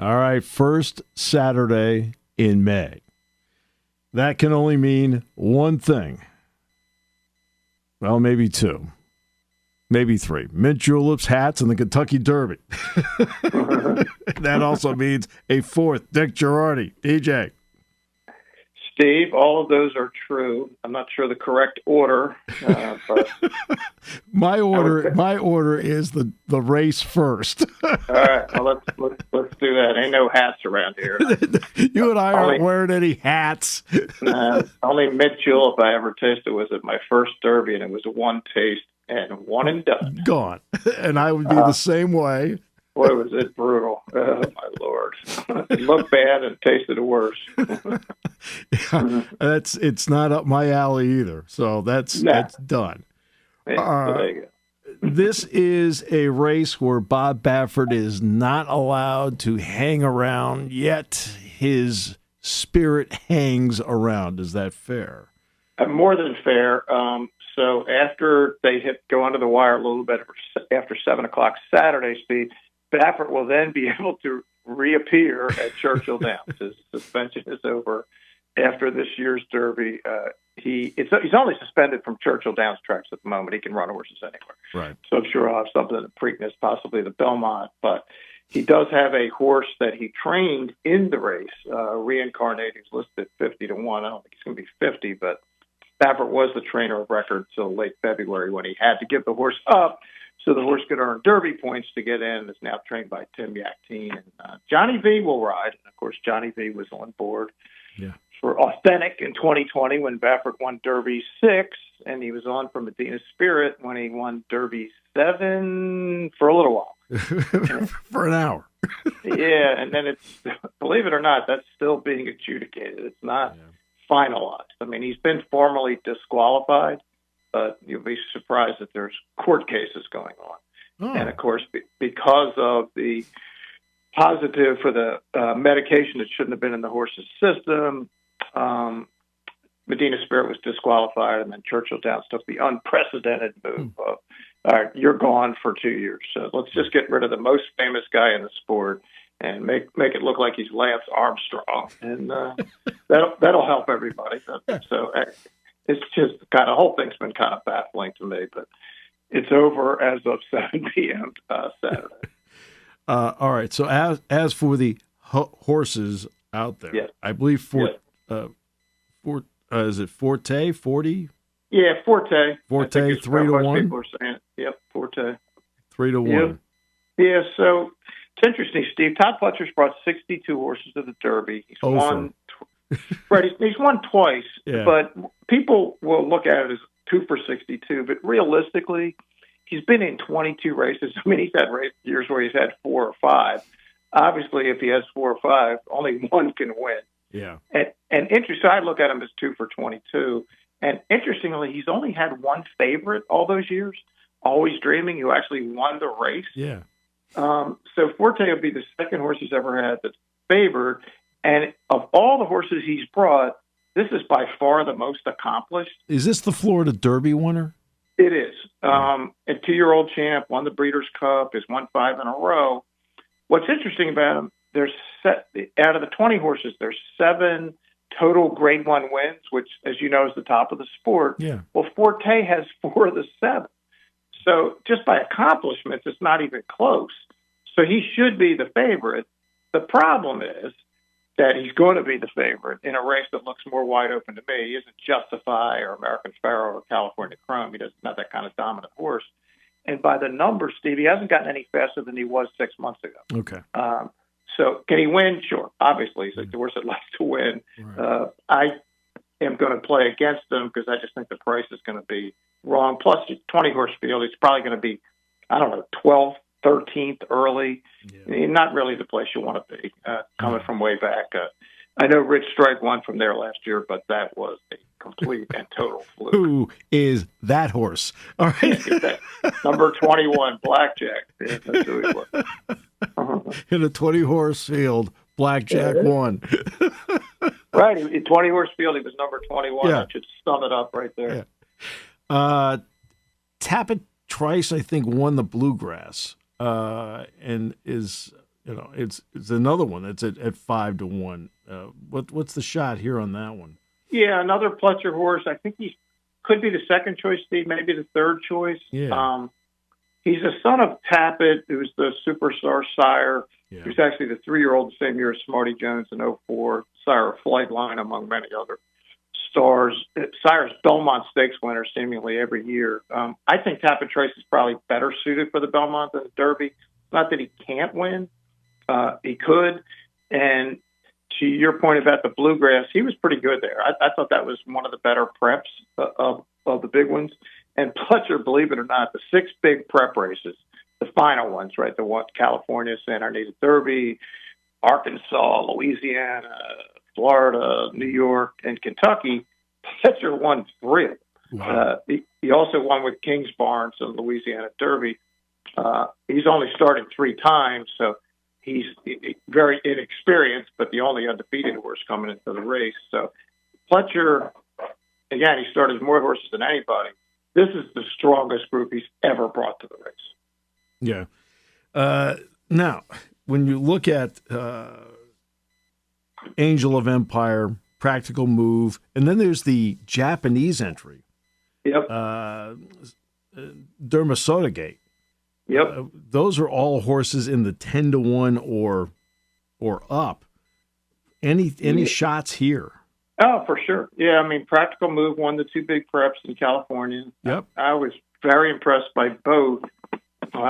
All right, first Saturday in May. That can only mean one thing. Well, maybe two. Maybe three. Mint juleps, hats, and the Kentucky Derby. That also means a fourth. Dick Jerardi. DJ. Steve, all of those are true. I'm not sure the correct order, but My order is the race first. all right. Well, let's do that. Ain't no hats around here. You and I aren't wearing any hats. Only mint julep I ever tasted was at my first Derby, and it was one taste and one and done. Gone. And I would be the same way. Boy, was it brutal. Oh, my Lord. It looked bad and tasted worse. It's not up my alley either. So that's done. There you go. This is a race where Bob Baffert is not allowed to hang around, yet his spirit hangs around. Is that fair? More than fair. So after they go under the wire a little bit after 7 o'clock Saturday, Steve, Baffert will then be able to reappear at Churchill Downs. His suspension is over after this year's Derby. He's only suspended from Churchill Downs tracks at the moment. He can run horses anywhere. Right. So I'm sure I'll have something at Preakness, possibly the Belmont. But he does have a horse that he trained in the race, Reincarnate. He's listed at 50 to 1. I don't think he's going to be 50, but Baffert was the trainer of record till late February when he had to give the horse up so the horse could earn Derby points to get in. It's now trained by Tim Yaktine. And Johnny V will ride. And, of course, Johnny V was on board for Authentic in 2020 when Baffert won Derby 6, and he was on for Medina Spirit when he won Derby 7 for a little while. For an hour. Yeah, and then believe it or not, that's still being adjudicated. It's not finalized. I mean, he's been formally disqualified, but you'll be surprised that there's court cases going on. Oh. And, of course, because of the positive for the medication that shouldn't have been in the horse's system, Medina Spirit was disqualified, and then Churchill Downs took the unprecedented move of, all right, you're gone for 2 years. So let's just get rid of the most famous guy in the sport and make it look like he's Lance Armstrong, and that'll help everybody. So it's just the whole thing's been kind of baffling to me, but it's over as of 7 p.m. Saturday. All right. So as for the horses out there, I believe is it Forte 40? Yeah, Forte. Forte 3 to 1. People are saying, yep, Forte 3 to 1. Yeah. So it's interesting, Steve. Todd Pletcher's brought 62 horses to the Derby. He's won. Right, he's won twice, but people will look at it as 2 for 62. But realistically, he's been in 22 races. I mean, he's had years where he's had 4 or 5. Obviously, if he has 4 or 5, only one can win. Yeah. And interesting, I look at him as 2 for 22. And interestingly, he's only had one favorite all those years, Always Dreaming, who actually won the race. Yeah. So Forte will be the second horse he's ever had that's favored. And of all the horses he's brought, this is by far the most accomplished. Is this the Florida Derby winner? It is. A 2-year-old champ, won the Breeders' Cup, has won 5 in a row. What's interesting about him, out of the 20 horses, there's 7 total Grade 1 wins, which, as you know, is the top of the sport. Yeah. Well, Forte has 4 of the 7. So just by accomplishments, it's not even close. So he should be the favorite. The problem is that he's going to be the favorite in a race that looks more wide open to me. He isn't Justify or American Pharoah or California Chrome. He doesn't have that kind of dominant horse. And by the numbers, Steve, he hasn't gotten any faster than he was 6 months ago. Okay. So can he win? Sure. Obviously, he's a horse that likes to win. Right. I am going to play against him because I just think the price is going to be wrong. Plus, 20-horse field, he's probably going to be, 12th, 13th early. Yeah. Not really the place you want to be coming from way back. I know Rich Strike won from there last year, but that was a complete and total fluke. Who is that horse? All right. Number 21, Blackjack. Yeah, that's who he was. In a 20-horse field, Blackjack won. Right. In 20-horse field, he was number 21. Yeah. I should sum it up right there. Yeah. Tapit Trice, I think, won the Bluegrass and is it's another one that's at 5-1. What's the shot here on that one? Yeah, another Pletcher horse. I think he could be the second choice, Steve, maybe the third choice. Yeah. He's a son of Tappet, who's the superstar sire. Yeah. He was actually the 3-year-old the same year as Smarty Jones in '04, sire of Flightline, among many other stars. Sire's Belmont Stakes winner seemingly every year. I think Tappet Trace is probably better suited for the Belmont than the Derby. Not that he can't win. He could. And to your point about the Bluegrass, he was pretty good there. I thought that was one of the better preps of the big ones. And Pletcher, believe it or not, the 6 big prep races, the final ones, right? The one, California, Santa Anita Derby, Arkansas, Louisiana, Florida, New York, and Kentucky. Pletcher won 3 of them. Wow. He also won with Kings Barnes in the Louisiana Derby. He's only started 3 times, so he's very inexperienced, but the only undefeated horse coming into the race. So Pletcher, again, he started more horses than anybody. This is the strongest group he's ever brought to the race. Yeah. Now, when you look at Angel of Empire, Practical Move, and then there's the Japanese entry. Yep. Dermasoda Gate. Yep. Those are all horses in the 10-1 or up. Any shots here? Oh, for sure. Yeah, I mean, Practical Move won the 2 big preps in California. Yep. I was very impressed by both.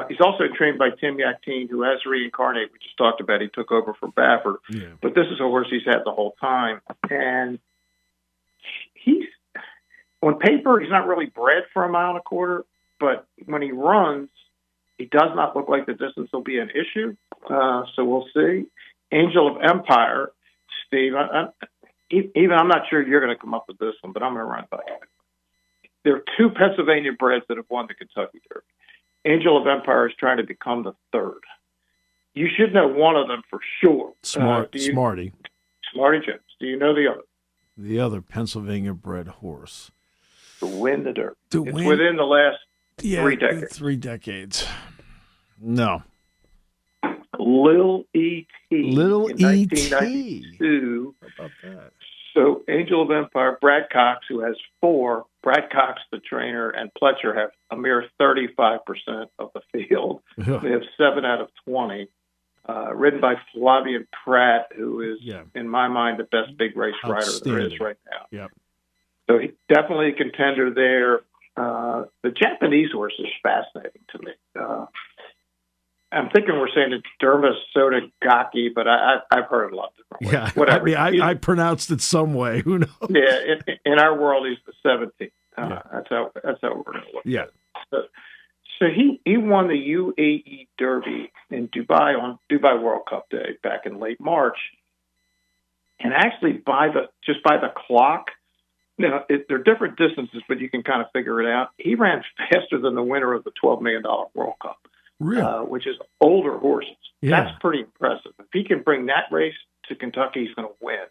He's also trained by Tim Yaktine, who has reincarnated. We just talked about he took over for Baffert. Yeah. But this is a horse he's had the whole time. And on paper, he's not really bred for 1.25 miles, but when he runs, he does not look like the distance will be an issue. So we'll see. Angel of Empire, Steve, I'm not sure you're going to come up with this one, but I'm going to run it by you. There are 2 Pennsylvania breds that have won the Kentucky Derby. Angel of Empire is trying to become the 3rd. You should know one of them for sure. Smarty. Smarty Jones. Do you know the other? The other Pennsylvania bred horse. To win the Derby. It's within the last 3 decades. 3 decades. No. Lil E.T. Little in E.T. 1992. How about that? So Angel of Empire, Brad Cox, who has 4, Brad Cox, the trainer, and Pletcher have a mere 35% of the field. They have 7 out of 20. Ridden by Flavian Pratt, who is, in my mind, the best big race rider there is right now. Yep. So he's definitely a contender there. The Japanese horse is fascinating to me. I'm thinking we're saying it's Dermasoda Gaki, but I've heard a lot different ways. Yeah, whatever. I mean, I pronounced it some way. Who knows? Yeah, in our world, he's the 17th. That's how we're going to look. Yeah. So he won the UAE Derby in Dubai on Dubai World Cup Day back in late March, and actually by the clock. Now, they're different distances, but you can kind of figure it out. He ran faster than the winner of the $12 million World Cup. Really? Which is older horses. Yeah. That's pretty impressive. If he can bring that race to Kentucky, he's going to win.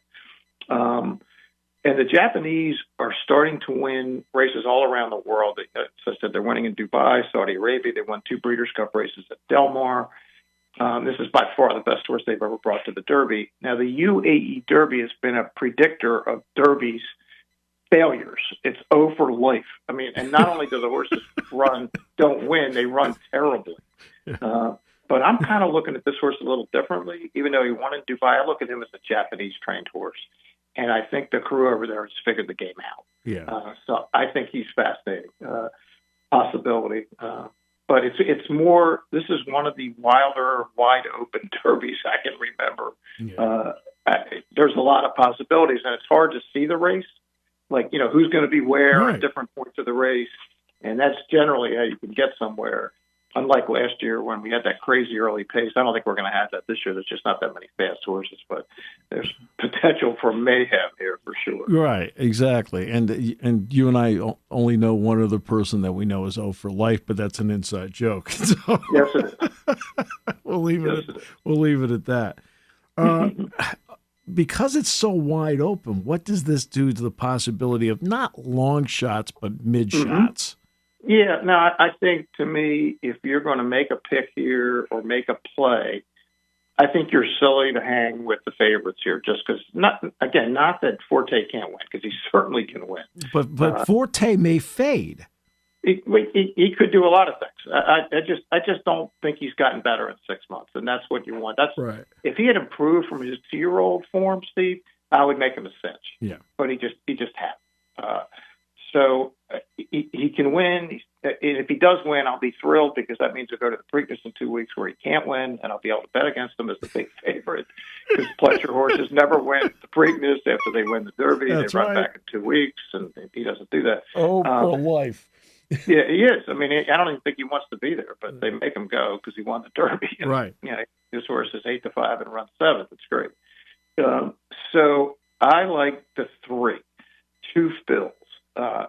And the Japanese are starting to win races all around the world. As I said, they're winning in Dubai, Saudi Arabia. They won 2 Breeders' Cup races at Del Mar. This is by far the best horse they've ever brought to the Derby. Now, the UAE Derby has been a predictor of Derbies failures. It's over life. I mean, and not only do the horses don't win, they run terribly. But I'm kind of looking at this horse a little differently. Even though he won in Dubai, I look at him as a Japanese trained horse. And I think the crew over there has figured the game out. Yeah. So I think he's fascinating possibility. But it's more, this is one of the wilder, wide open derbies I can remember. Yeah. There's a lot of possibilities, and it's hard to see the race. Like, who's going to be where at different points of the race. And that's generally how you can get somewhere. Unlike last year when we had that crazy early pace, I don't think we're going to have that this year. There's just not that many fast horses, but there's potential for mayhem here for sure. Right, exactly. And you and I only know one other person that we know is O for life, but that's an inside joke. So, yes, it is. We'll leave it at that. Because it's so wide open, what does this do to the possibility of not long shots but mid shots? Yeah, no, I think to me, if you're going to make a pick here or make a play, I think you're silly to hang with the favorites here, just because. Not that Forte can't win, because he certainly can win. But Forte may fade. He could do a lot of things. I just don't think he's gotten better in 6 months, and that's what you want. That's right. If he had improved from his 2-year-old form, Steve, I would make him a cinch. Yeah, but he just had. So he can win. And if he does win, I'll be thrilled, because that means he'll go to the Preakness in 2 weeks where he can't win, and I'll be able to bet against him as the big favorite, because Pletcher horses never win the Preakness after they win the Derby. That's they run right. back in 2 weeks, and he doesn't do that. Oh, for life. Yeah, he is. I mean, I don't even think he wants to be there, but they make him go because he won the Derby. And, right. His horse is 8-5 and runs 7th. It's great. So I like the 3, 2 Phils.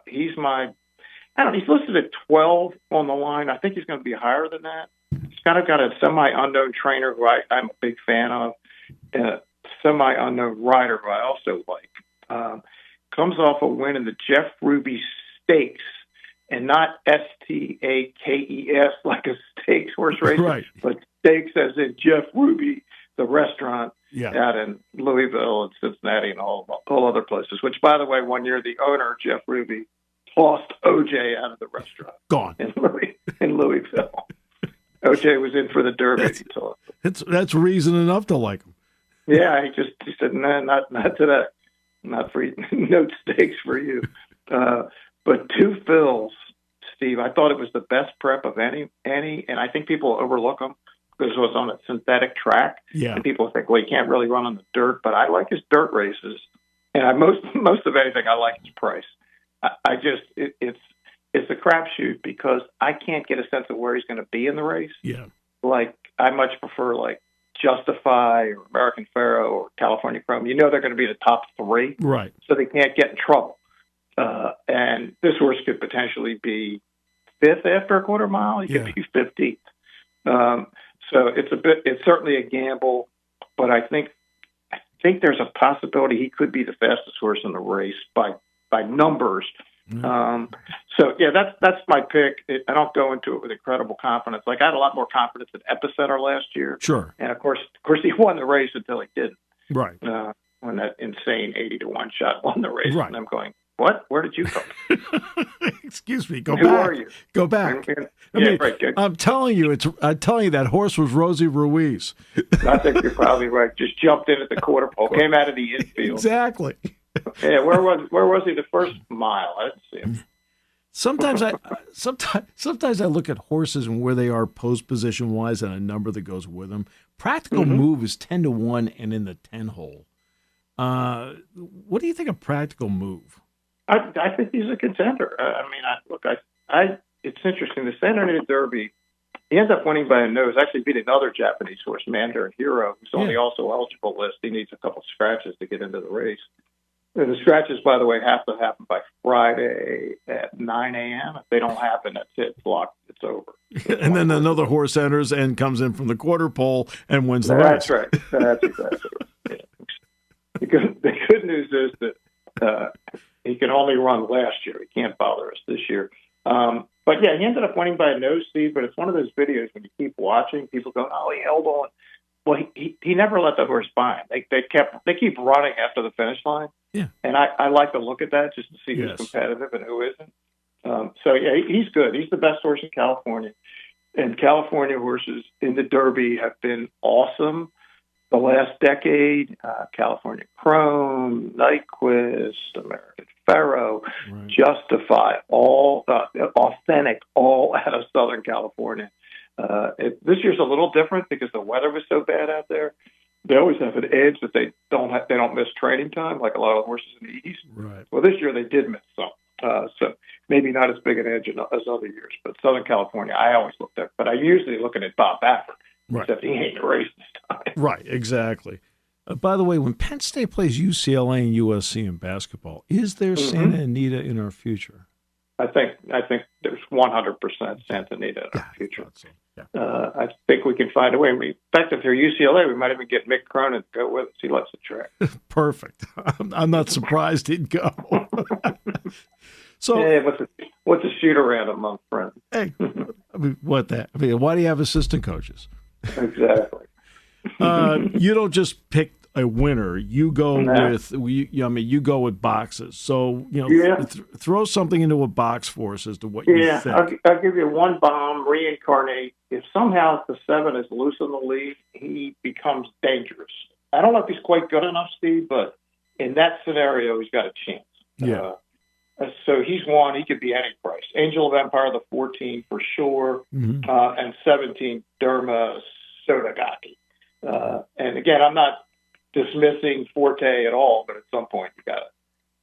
He's he's listed at 12 on the line. I think he's going to be higher than that. He's kind of got a semi-unknown trainer who I'm a big fan of, and a semi-unknown rider who I also like. Comes off a win in the Jeff Ruby Stakes, and not Stakes like a stakes horse race, right. but stakes as in Jeff Ruby, the restaurant out in Louisville and Cincinnati and all other places. Which, by the way, one year the owner, Jeff Ruby, tossed OJ out of the restaurant. Gone. In Louisville. OJ was in for the Derby. That's reason enough to like him. Yeah, he said, no, not today. Not for no stakes for you. But 2 Phils, Steve, I thought it was the best prep of any, and I think people overlook them because it was on a synthetic track. Yeah. And people think, well, he can't really run on the dirt, but I like his dirt races. And most of anything, I like his price. It's a crapshoot, because I can't get a sense of where he's going to be in the race. Yeah. Like, I much prefer Justify or American Pharaoh or California Chrome. They're going to be the top 3. Right. So they can't get in trouble. And this horse could potentially be 5th after a quarter mile. He could be 15th. So it's certainly a gamble, but I think there's a possibility he could be the fastest horse in the race by numbers. Mm-hmm. So that's my pick. I don't go into it with incredible confidence. Like, I had a lot more confidence in Epicenter last year. Sure. And of course he won the race until he didn't. Right. When that insane 80-1 shot won the race. Right. And I'm going, what? Where did you come? Excuse me. Go Who back. are you? Go back. Right. I'm telling you, that horse was Rosie Ruiz. I think you're probably right. Just jumped in at the quarter pole, came out of the infield. Exactly. Yeah. Where was he the first mile? I didn't see him. Sometimes I look at horses and where they are post position wise and a number that goes with them. Practical Move is 10-1 and in the 10 hole. What do you think of Practical Move? I think he's a contender. It's interesting. The San Antonio Derby, he ends up winning by a nose. Actually beat another Japanese horse, Mandarin Hero, who's on the also eligible list. He needs a couple scratches to get into the race. And the scratches, by the way, have to happen by Friday at 9 a.m. If they don't happen, that's it. It's locked. It's over. And then another horse enters and comes in from the quarter pole and wins the race. That's right. That's exactly right. Yeah. The good news is that he can only run last year. He can't bother us this year. But he ended up winning by a nose, Steve. But it's one of those videos when you keep watching, people go, "Oh, he held on." Well, he never let the horse bind. They keep running after the finish line. Yeah, and I like to look at that just to see who's competitive and who isn't. He's good. He's the best horse in California, and California horses in the Derby have been awesome the last decade. California Chrome, Nyquist, American Pharaoh, Justify, all authentic, all out of Southern California. This year's a little different because the weather was so bad out there. They always have an edge that they don't miss training time like a lot of horses in the East. Right. Well, this year they did miss some, so maybe not as big an edge as other years. But Southern California, I always look there. But I usually looking at Bob Baffert, except he ain't raced this time. Right, exactly. By the way, when Penn State plays UCLA and USC in basketball, is there Santa Anita in our future? I think there's 100% Santa Anita in our future. I think we can find a way. In fact, if they're UCLA, we might even get Mick Cronin to go with us. He loves the track. Perfect. I'm not surprised he'd go. So, hey, what's a shoot around among friends? Hey, why do you have assistant coaches? Exactly. You don't just pick a winner. You go you go with boxes. So throw something into a box for us as to what you think. I'll give you one bomb. Reincarnate. If somehow the 7 is loose in the lead, he becomes dangerous. I don't know if he's quite good enough, Steve, but in that scenario, he's got a chance. Yeah. So he's one. He could be any price. Angel of Empire, the 14 for sure, and 17 Derma Sodagaki. And again, I'm not dismissing Forte at all, but at some point you got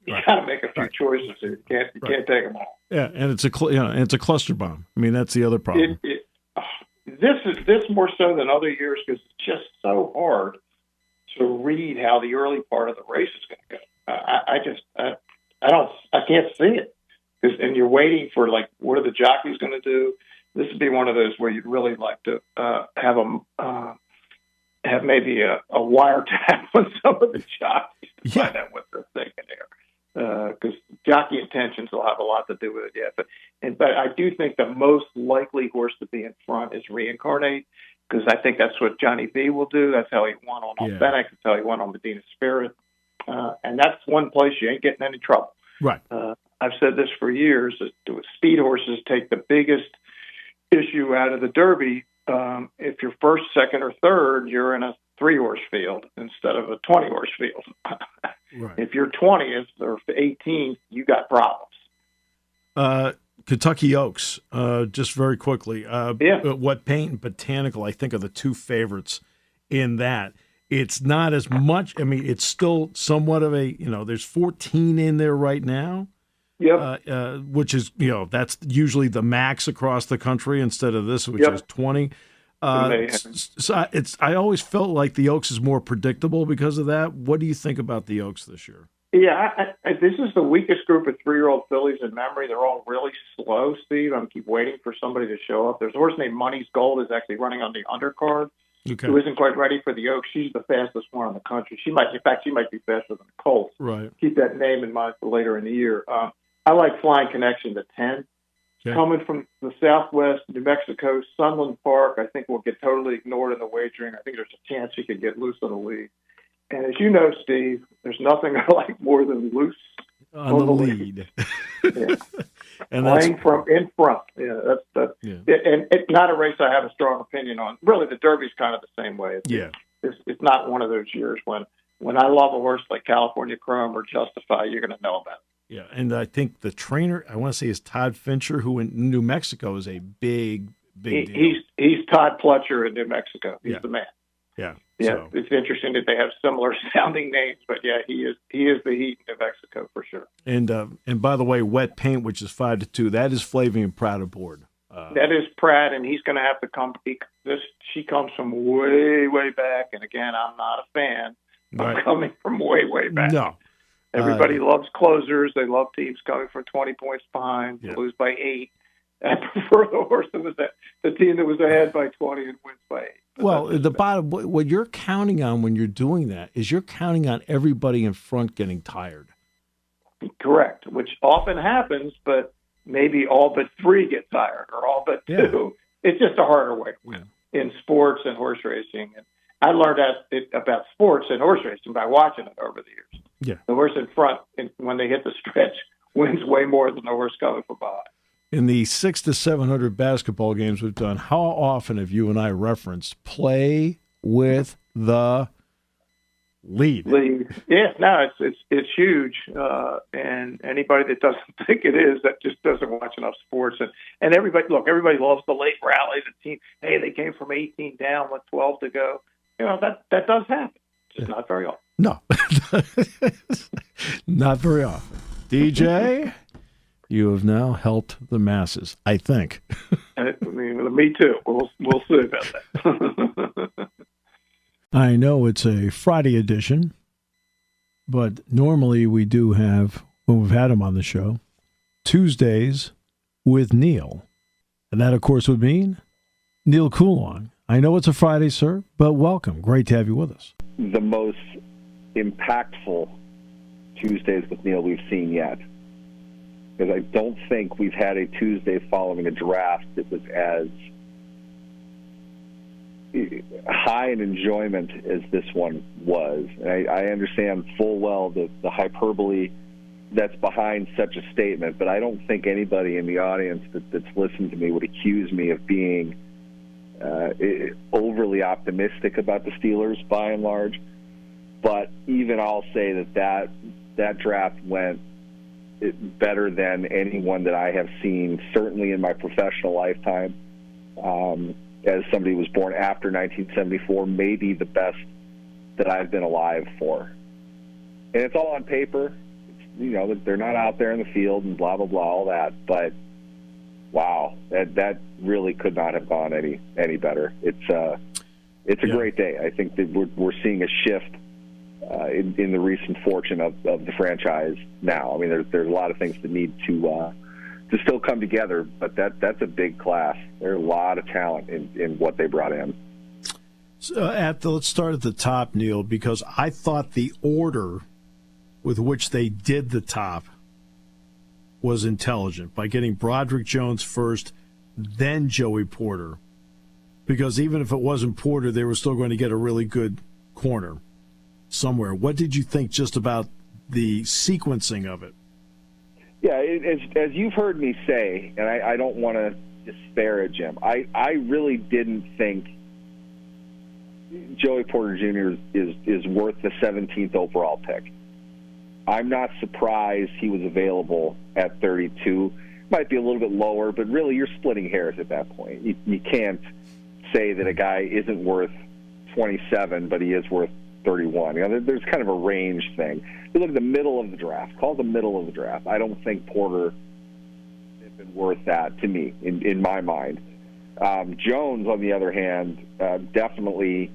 to make a few choices. You can't take them all. Yeah, and it's a cluster bomb. I mean, that's the other problem. This more so than other years because it's just so hard to read how the early part of the race is going to go. I can't see it. And you're waiting for, like, what are the jockeys going to do? This would be one of those where you'd really like to have maybe a wiretap on some of the jockeys to find out what they're thinking there. Because jockey intentions will have a lot to do with it, But I do think the most likely horse to be in front is Reincarnate, because I think that's what Johnny V will do. That's how he won on Authentic. That's how he won on Medina Spirit. And that's one place you ain't getting any trouble. Right. I've said this for years. That speed horses take the biggest issue out of the Derby. If you're first, second, or third, you're in a 3-horse field instead of a 20-horse field. Right. If you're 20th or 18th, you got problems. Kentucky Oaks, just very quickly. What Paint and Botanical, I think, are the two favorites in that. It's not as much. I mean, it's still somewhat of a, there's 14 in there right now. Yep. Which is, that's usually the max across the country instead of this, which is 20. I always felt like the Oaks is more predictable because of that. What do you think about the Oaks this year? Yeah, this is the weakest group of 3-year-old fillies in memory. They're all really slow, Steve. I'm keep waiting for somebody to show up. There's a horse named Money's Gold is actually running on the undercard. Okay. Who isn't quite ready for the Oaks. She's the fastest one in the country. She might be faster than the Colts. Right. Keep that name in mind for later in the year. I like Flying Connection to 10. Okay. Coming from the Southwest, New Mexico, Sunland Park, I think will get totally ignored in the wagering. I think there's a chance she could get loose on the lead. And as you know, Steve, there's nothing I like more than loose on the lead. And playing from in front. Yeah, that's. Yeah. And it's not a race I have a strong opinion on. Really, the Derby's kind of the same way. It's not one of those years when I love a horse like California Chrome or Justify, you're going to know about it. Yeah, and I think the trainer, I want to say, is Todd Fincher, who in New Mexico is a big deal. He's Todd Pletcher in New Mexico. He's the man. Yeah. Yeah, so. It's interesting that they have similar sounding names, but he is the heat in New Mexico for sure. And by the way, Wet Paint, which is 5-2, that is Flavian Pratt aboard. That is Pratt, and he's going to have to come. She comes from way back, and again, I'm not a fan. Right. I'm coming from way back. No, everybody loves closers. They love teams coming from 20 points behind, lose by 8. I prefer the horse that was the team that was ahead by 20 and wins by 8. Well, the bottom, what you're counting on when you're doing that is you're counting on everybody in front getting tired. Correct, which often happens, but maybe all but 3 get tired or all but 2. It's just a harder way to win in sports and horse racing. And I learned about sports and horse racing by watching it over the years. Yeah. The horse in front, when they hit the stretch, wins way more than the horse coming from behind. In the 600 to 700 basketball games we've done, how often have you and I referenced play with the lead? Yeah, no, it's huge. And anybody that doesn't think it is, that just doesn't watch enough sports. And everybody loves the late rally. The team, hey, they came from 18 down with 12 to go. That does happen. Just not very often. No, not very often. DJ? You have now helped the masses, I think. Me too. We'll see about that. I know it's a Friday edition, but normally we do have, when we've had him on the show, Tuesdays with Neal. And that, of course, would mean Neal Coolong. I know it's a Friday, sir, but welcome. Great to have you with us. The most impactful Tuesdays with Neal we've seen yet. Because I don't think we've had a Tuesday following a draft that was as high in enjoyment as this one was. And I understand full well the hyperbole that's behind such a statement, but I don't think anybody in the audience that's listened to me would accuse me of being overly optimistic about the Steelers by and large. But even I'll say that draft went better than anyone that I have seen, certainly in my professional lifetime. As somebody who was born after 1974, maybe the best that I've been alive for. And it's all on paper. They're not out there in the field and blah, blah, blah, all that. But, wow, that really could not have gone any better. It's a great day. I think that we're seeing a shift in the recent fortune of the franchise now. I mean, there's a lot of things that need to still come together, but that's a big class. There's a lot of talent in what they brought in. So let's start at the top, Neal, because I thought the order with which they did the top was intelligent, by getting Broderick Jones first, then Joey Porter. Because even if it wasn't Porter, they were still going to get a really good corner somewhere. What did you think just about the sequencing of it? Yeah, as you've heard me say, and I don't want to disparage him, I really didn't think Joey Porter Jr. is worth the 17th overall pick. I'm not surprised he was available at 32. Might be a little bit lower, but really you're splitting hairs at that point. You can't say that a guy isn't worth 27, but he is worth 31. There's kind of a range thing. You look at the middle of the draft. Call it the middle of the draft. I don't think Porter has been worth that to me, in my mind. Jones, on the other hand, definitely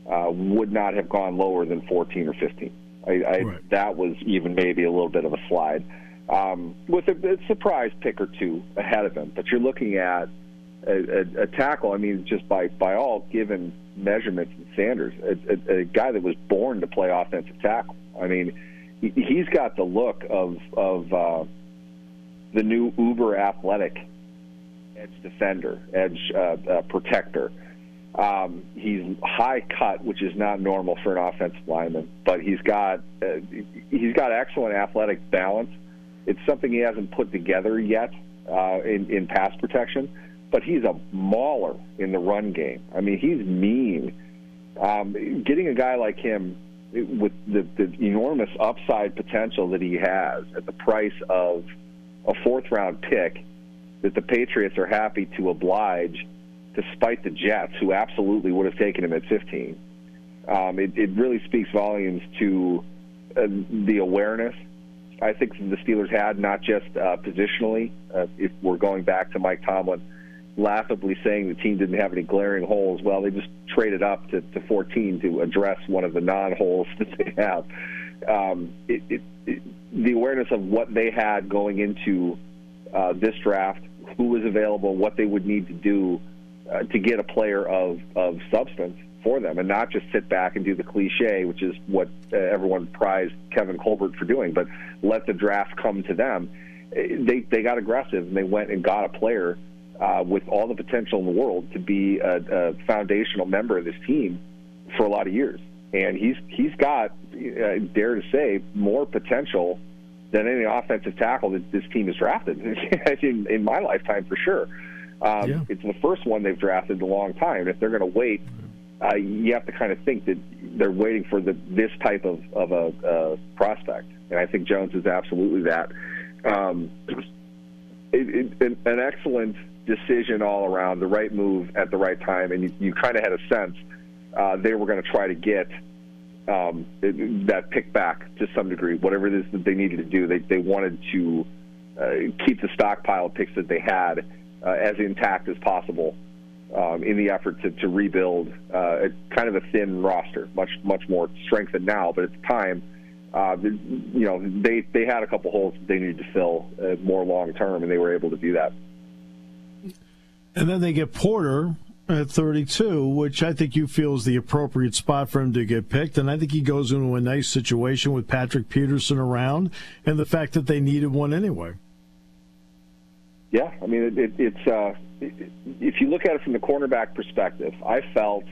would not have gone lower than 14 or 15. Right. That was even maybe a little bit of a slide. With a surprise pick or two ahead of him. But you're looking at a tackle, I mean, just by all given measurements and standards, a guy that was born to play offensive tackle. I mean, he's got the look of the new uber athletic edge defender, edge protector. He's high cut, which is not normal for an offensive lineman, but he's got excellent athletic balance. It's something he hasn't put together yet in pass protection, but he's a mauler in the run game. I mean, he's mean. Getting a guy like him with the enormous upside potential that he has at the price of a fourth-round pick that the Patriots are happy to oblige despite the Jets, who absolutely would have taken him at 15. It really speaks volumes to the awareness I think the Steelers had, not just positionally. If we're going back to Mike Tomlin laughably saying the team didn't have any glaring holes, well, they just traded up to 14 to address one of the non-holes that they have. The awareness of what they had going into this draft, who was available, what they would need to do to get a player of substance for them, and not just sit back and do the cliche, which is what everyone prized Kevin Colbert for doing, but let the draft come to them. They got aggressive, and they went and got a player with all the potential in the world to be a foundational member of this team for a lot of years. And he's got, I dare to say, more potential than any offensive tackle that this team has drafted in my lifetime, for sure. It's the first one they've drafted in a long time. If they're going to wait, you have to kind of think that they're waiting for this type of a prospect. And I think Jones is absolutely that. An excellent decision all around, the right move at the right time, and you kind of had a sense they were going to try to get that pick back to some degree. Whatever it is that they needed to do, they wanted to keep the stockpile of picks that they had as intact as possible in the effort to rebuild kind of a thin roster, much more strengthened now. But at the time, they had a couple holes that they needed to fill more long term, and they were able to do that. And then they get Porter at 32, which I think you feel is the appropriate spot for him to get picked. And I think he goes into a nice situation with Patrick Peterson around and the fact that they needed one anyway. Yeah, I mean, it's if you look at it from the cornerback perspective, I felt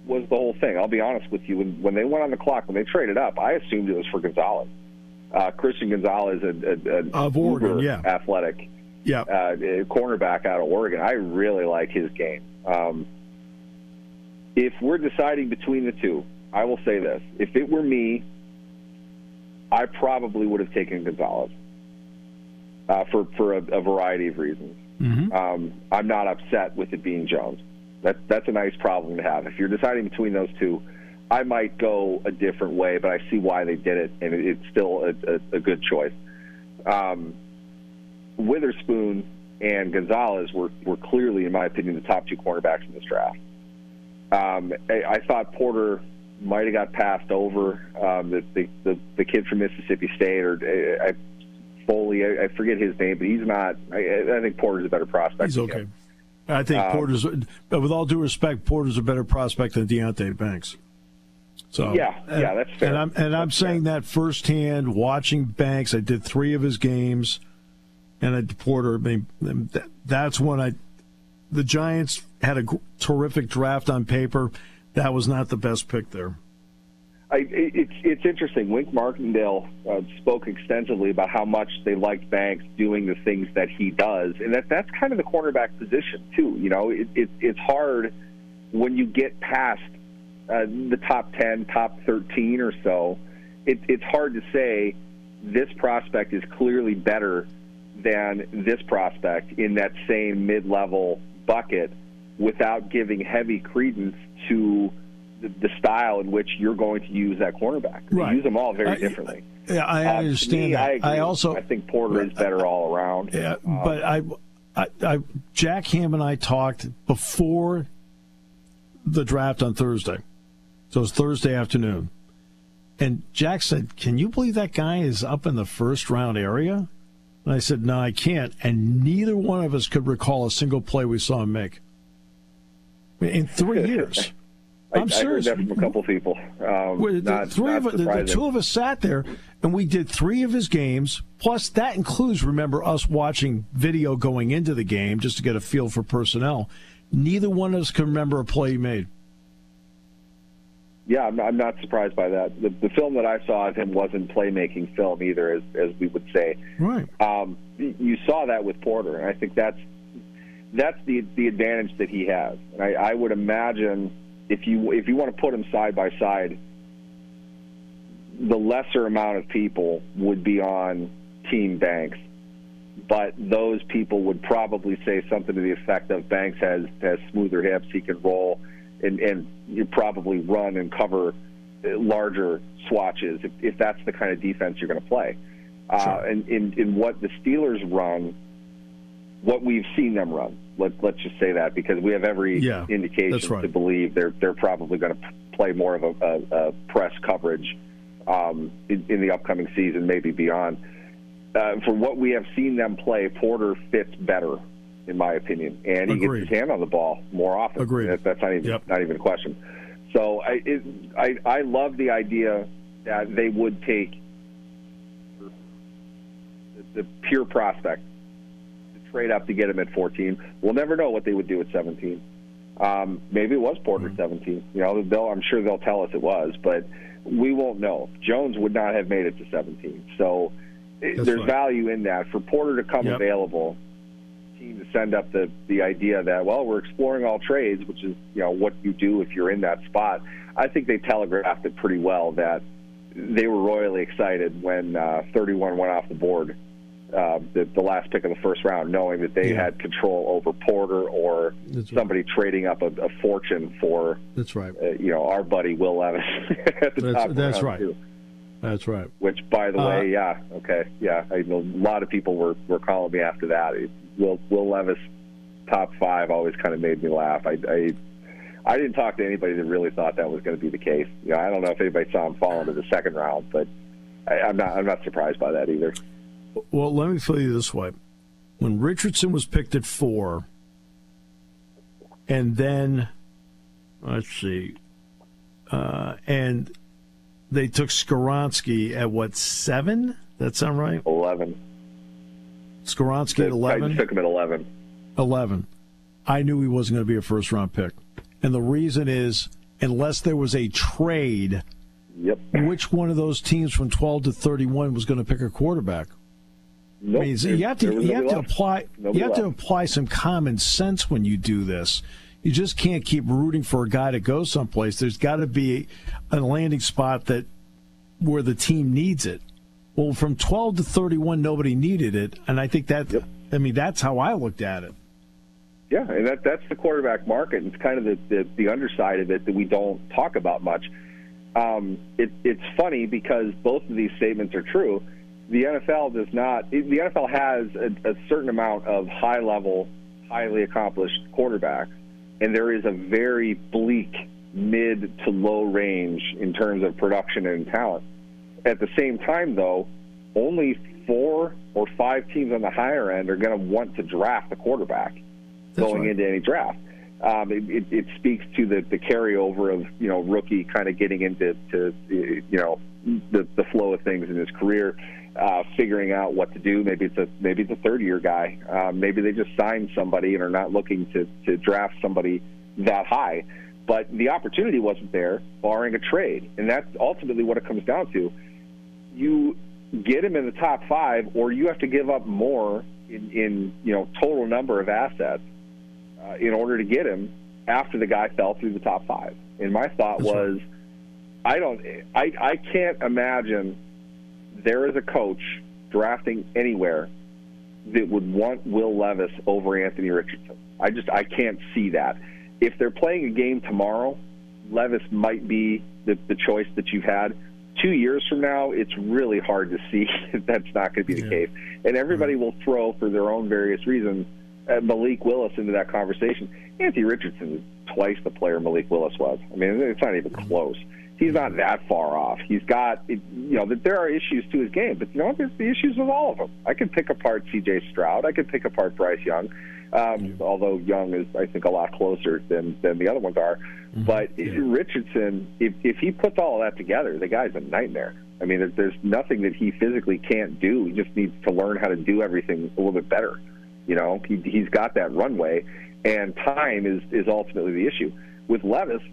was the whole thing. I'll be honest with you. When they went on the clock, when they traded up, I assumed it was for Gonzalez. Christian Gonzalez, of Oregon, yeah, athletic, yeah, cornerback out of Oregon. I really like his game. If we're deciding between the two, I will say this: if it were me, I probably would have taken Gonzalez for a variety of reasons. Mm-hmm. I'm not upset with it being Jones. That's a nice problem to have. If you're deciding between those two, I might go a different way, but I see why they did it, and it's still a good choice. Witherspoon and Gonzalez were clearly, in my opinion, the top two cornerbacks in this draft. I thought Porter might have got passed over. The kid from Mississippi State, or I forget his name, but he's not. I think Porter's a better prospect. He's okay. I think Porter's, but with all due respect, Porter's a better prospect than Deonte Banks. So yeah, that's fair. And I'm saying that firsthand, watching Banks. I did 3 of his games, and Porter. I mean, that's when the Giants had a terrific draft on paper. That was not the best pick there. It's interesting. Wink Martindale spoke extensively about how much they liked Banks doing the things that he does, and that's kind of the cornerback position too. You know, it's hard when you get past the top 10, top 13 or so. It's hard to say this prospect is clearly better than this prospect in that same mid-level bucket without giving heavy credence to the style in which you're going to use that cornerback. Right. You use them all very differently. Yeah, I understand me, that. I think Porter is better all around. Yeah, but Jack Ham and I talked before the draft on Thursday. So it was Thursday afternoon. And Jack said, "Can you believe that guy is up in the first round area?" And I said, "No, I can't." And neither one of us could recall a single play we saw him make in 3 years. I'm serious. I heard that from a couple people. The 2 of us sat there, and we did 3 of his games. Plus, that includes, remember, us watching video going into the game just to get a feel for personnel. Neither one of us can remember a play he made. Yeah, I'm not surprised by that. The film that I saw of him wasn't playmaking film either, as we would say. Right. You saw that with Porter, and I think that's the advantage that he has. And I would imagine if you want to put them side by side, the lesser amount of people would be on Team Banks, but those people would probably say something to the effect of Banks has smoother hips, he can roll, and you probably run and cover larger swatches if that's the kind of defense you're going to play. Sure. And in what the Steelers run, what we've seen them run. Let's just say that, because we have every indication to believe they're probably going to play more of a press coverage in the upcoming season, maybe beyond. For what we have seen them play, Porter fits better, in my opinion, and he gets his hand on the ball more often. Agreed. That's not even a question. So I love the idea that they would take the pure prospect, trade up to get him at 14. We'll never know what they would do at 17. Maybe it was Porter 17. You know, I'm sure they'll tell us it was, but we won't know. Jones would not have made it to 17. So there's value in that. For Porter to come available, team to send up the idea that, well, we're exploring all trades, which is, you know, what you do if you're in that spot. I think they telegraphed it pretty well that they were royally excited when 31 went off the board. The last pick of the first round, knowing that they had control over Porter or somebody trading up a fortune for our buddy Will Levis at the top. That's right. Too. That's right. Which, by the way, I know a lot of people were calling me after that. Will Levis top 5 always kind of made me laugh. I didn't talk to anybody that really thought that was going to be the case. You know, I don't know if anybody saw him fall into the second round, but I'm not surprised by that either. Well, let me tell you this way. When Richardson was picked at 4, and then, let's see, and they took Skoronski at, 7? That sound right? 11. Skoronski The at 11. Titans took him at 11. 11. I knew he wasn't going to be a first-round pick. And the reason is, unless there was a trade, Yep. which one of those teams from 12 to 31 was going to pick a quarterback? Nope. I mean, you have to apply some common sense when you do this. You just can't keep rooting for a guy to go someplace. There's got to be a landing spot where the team needs it. Well, from 12 to 31, nobody needed it, and I think that. Yep. I mean, that's how I looked at it. Yeah, and that's the quarterback market. It's kind of the underside of it that we don't talk about much. It's funny because both of these statements are true. The NFL does not. The NFL has a certain amount of high-level, highly accomplished quarterbacks, and there is a very bleak mid to low range in terms of production and talent. At the same time, though, only 4 or 5 teams on the higher end are going to want to draft a quarterback going into any draft. It speaks to the carryover of rookie kind of getting into the flow of things in his career, figuring out what to do. Maybe it's a third-year guy. Maybe they just signed somebody and are not looking to draft somebody that high. But the opportunity wasn't there, barring a trade, and that's ultimately what it comes down to. You get him in the top 5, or you have to give up more in total number of assets in order to get him after the guy fell through the top 5. And my thought was, I can't imagine there is a coach drafting anywhere that would want Will Levis over Anthony Richardson. I can't see that. If they're playing a game tomorrow, Levis might be the choice that you've had. 2 years from now, it's really hard to see if that's not going to be the case. And everybody will throw, for their own various reasons, Malik Willis into that conversation. Anthony Richardson is twice the player Malik Willis was. I mean, it's not even close. He's not that far off. He's got, there are issues to his game, but there's the issues with all of them. I could pick apart C.J. Stroud. I could pick apart Bryce Young, although Young is, I think, a lot closer than the other ones are. But Richardson, if he puts all of that together, the guy's a nightmare. I mean, there's nothing that he physically can't do. He just needs to learn how to do everything a little bit better. He's got that runway, and time is ultimately the issue. With Levis,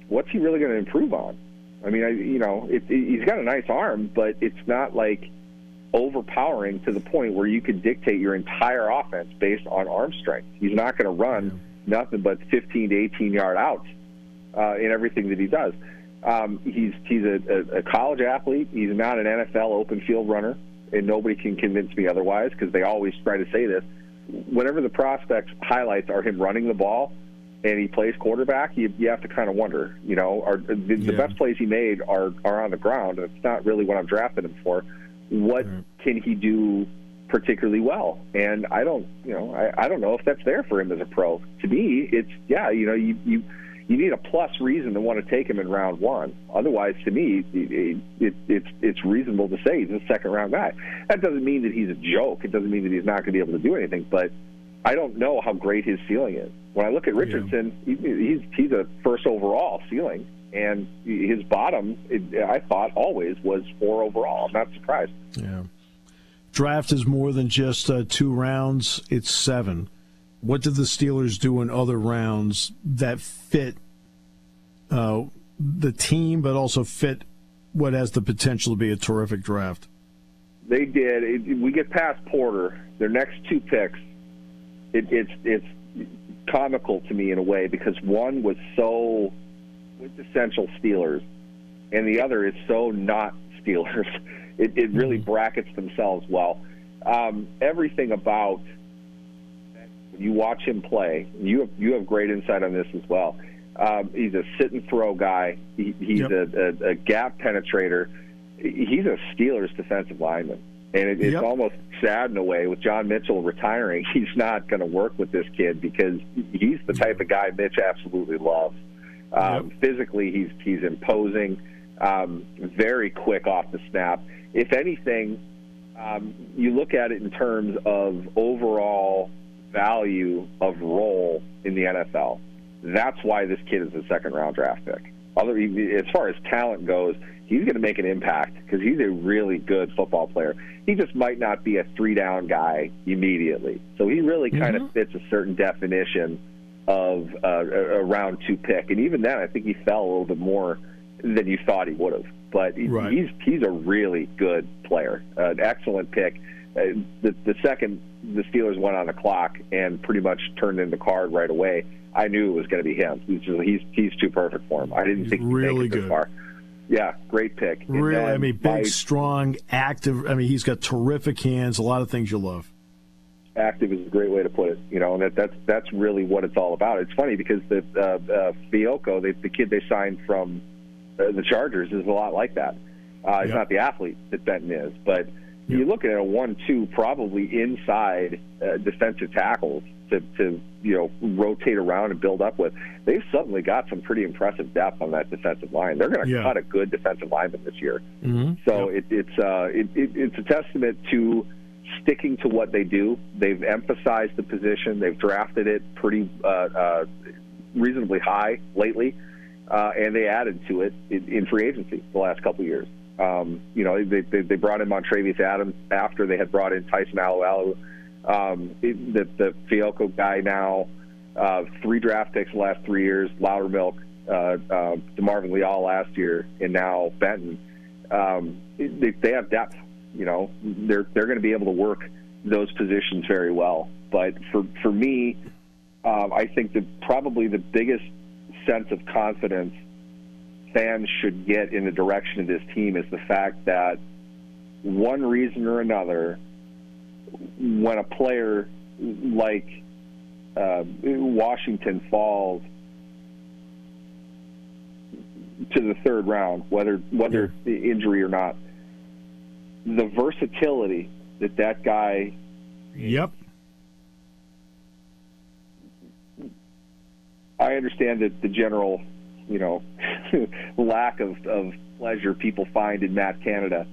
what's he really going to improve on? I mean, he's got a nice arm, but it's not like overpowering to the point where you could dictate your entire offense based on arm strength. He's not going to run nothing but 15 to 18-yard outs in everything that he does. He's a college athlete. He's not an NFL open field runner, and nobody can convince me otherwise because they always try to say this. Whenever the prospects highlights are him running the ball and he plays quarterback, you have to kind of wonder, the best plays he made are on the ground, and it's not really what I'm drafting him for. What can he do particularly well? And I don't know if that's there for him as a pro. To me, it's you need a plus reason to want to take him in round 1. Otherwise, to me, it's reasonable to say he's a second-round guy. That doesn't mean that he's a joke. It doesn't mean that he's not going to be able to do anything. But I don't know how great his ceiling is. When I look at Richardson, he's a first overall ceiling, and his bottom, I thought, always was 4 overall. I'm not surprised. Yeah. Draft is more than just 2 rounds. It's 7. What did the Steelers do in other rounds that fit the team, but also fit what has the potential to be a terrific draft? They did. We get past Porter. Their next 2 picks, it's comical to me in a way because one was so quintessential Steelers, and the other is so not Steelers. It really brackets themselves well. Everything about when you watch him play, you have great insight on this as well. He's a sit and throw guy. He's a gap penetrator. He's a Steelers defensive lineman, and it's almost sad in a way with John Mitchell retiring. He's not going to work with this kid because he's the type of guy Mitch absolutely loves. Physically, he's imposing, very quick off the snap. If anything, you look at it in terms of overall value of role in the NFL. That's why this kid is a second-round draft pick. as far as talent goes, he's going to make an impact because he's a really good football player. He just might not be a 3-down guy immediately. So he really kind of fits a certain definition of a round 2 pick. And even then, I think he fell a little bit more than you thought he would have. But he's a really good player, an excellent pick. The second the Steelers went on the clock and pretty much turned in the card right away, I knew it was going to be him. He's too perfect for him. I didn't think he'd really make it this far. Yeah, great pick. Really, big, strong, active. He's got terrific hands. A lot of things you love. Active is a great way to put it. And that's really what it's all about. It's funny because the Fiocco, the kid they signed from the Chargers, is a lot like that. He's not the athlete that Benton is, but you're looking at a 1-2 probably inside defensive tackles to rotate around and build up with. They've suddenly got some pretty impressive depth on that defensive line. They're going to cut a good defensive lineman this year. So it's a testament to sticking to what they do. They've emphasized the position. They've drafted it pretty reasonably high lately, and they added to it in free agency the last couple of years. They brought in Montravius Adams after they had brought in Tyson Alualu. The Fiocco guy now, 3 draft picks the last 3 years, Loudermilk, DeMarvin Leal last year, and now Benton. They have depth. They're going to be able to work those positions very well. But for me, I think that probably the biggest sense of confidence fans should get in the direction of this team is the fact that one reason or another, when a player like Washington falls to the 3rd round, whether the injury or not, the versatility that guy. Yep. I understand that the general, lack of pleasure people find in Matt Canada.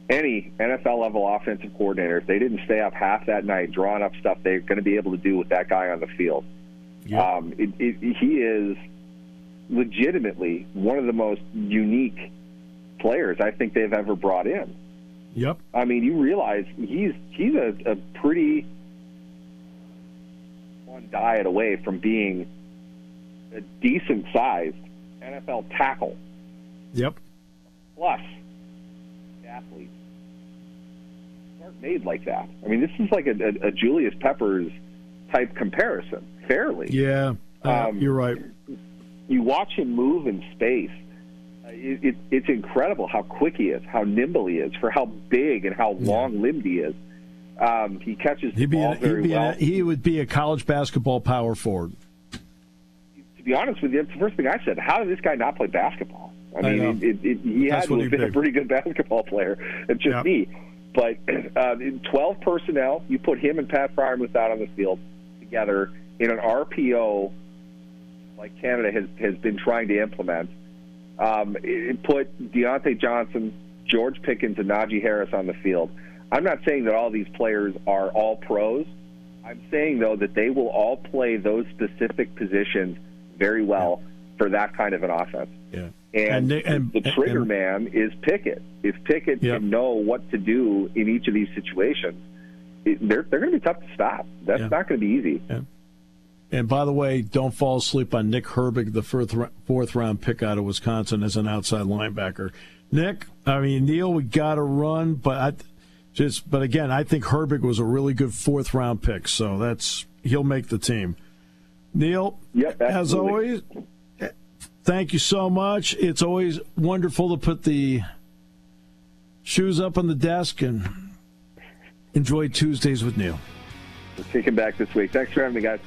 Any NFL-level offensive coordinator, if they didn't stay up half that night drawing up stuff they're going to be able to do with that guy on the field. Yep. He is legitimately one of the most unique players I think they've ever brought in. Yep. You realize he's a pretty one diet away from being a decent-sized NFL tackle. Yep. Plus, athletes aren't made like that. This is like a Julius Peppers type comparison, fairly. Yeah, you're right. You watch him move in space. It's incredible how quick he is, how nimble he is, for how big and how long-limbed he is. He catches the ball very well. He would be a college basketball power forward. To be honest with you, the first thing I said, how did this guy not play basketball? He had to have been a pretty good basketball player. It's just me. But in 12 personnel, you put him and Pat Freiermuth out on the field together in an RPO like Canada has been trying to implement. It put Deontay Johnson, George Pickens, and Najee Harris on the field. I'm not saying that all these players are all pros. I'm saying, though, that they will all play those specific positions very well for that kind of an offense. Yeah. And the trigger man is Pickett. If Pickett can know what to do in each of these situations, they're going to be tough to stop. That's not going to be easy. Yeah. And by the way, don't fall asleep on Nick Herbig, the 4th round pick out of Wisconsin as an outside linebacker. Nick, Neal, we got to run, but again, I think Herbig was a really good 4th round pick, so he'll make the team. Neal, as always, thank you so much. It's always wonderful to put the shoes up on the desk and enjoy Tuesdays with Neal. We're kicking back this week. Thanks for having me, guys.